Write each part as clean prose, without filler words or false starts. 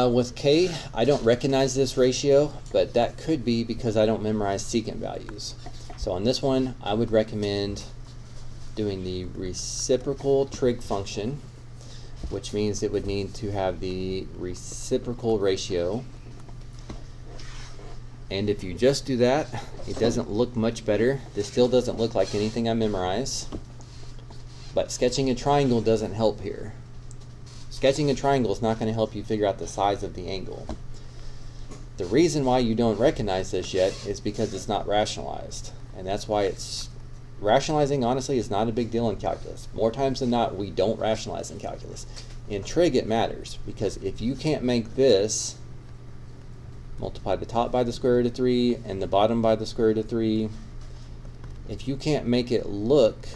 With K, I don't recognize this ratio, but that could be because I don't memorize secant values. So on this one, I would recommend doing the reciprocal trig function, which means it would need to have the reciprocal ratio. And if you just do that, it doesn't look much better. This still doesn't look like anything I memorize. But sketching a triangle doesn't help here. Sketching a triangle is not going to help you figure out the size of the angle. The reason why you don't recognize this yet is because it's not rationalized. And that's why it's rationalizing, honestly, is not a big deal in calculus. More times than not, we don't rationalize in calculus. In trig, it matters, because if you can't make this multiply the top by the square root of 3 and the bottom by the square root of 3, if you can't make it look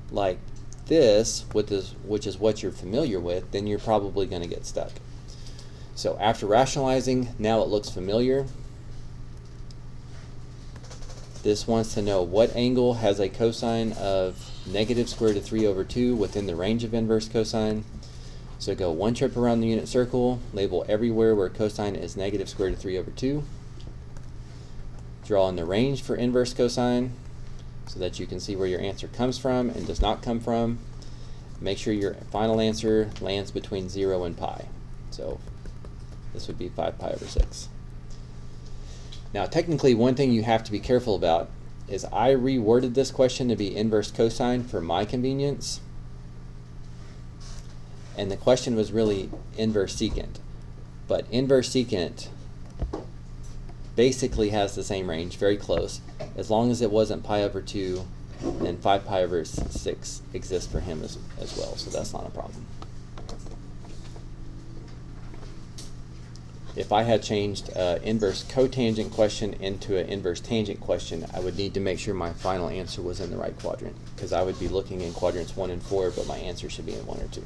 like this, which is what you're familiar with, then you're probably going to get stuck. So after rationalizing, now it looks familiar. This wants to know what angle has a cosine of negative square root of 3 over 2 within the range of inverse cosine. So go one trip around the unit circle, label everywhere where cosine is negative square root of 3 over 2. Draw in the range for inverse cosine so that you can see where your answer comes from and does not come from. Make sure your final answer lands between 0 and pi. So this would be 5 pi over 6. Now technically, one thing you have to be careful about is I reworded this question to be inverse cosine for my convenience. And the question was really inverse secant. But inverse secant basically has the same range, very close. As long as it wasn't pi over 2, then 5 pi over 6 exists for him as well, so that's not a problem. If I had changed inverse cotangent question into an inverse tangent question, I would need to make sure my final answer was in the right quadrant, because I would be looking in quadrants 1 and 4, but my answer should be in 1 or 2.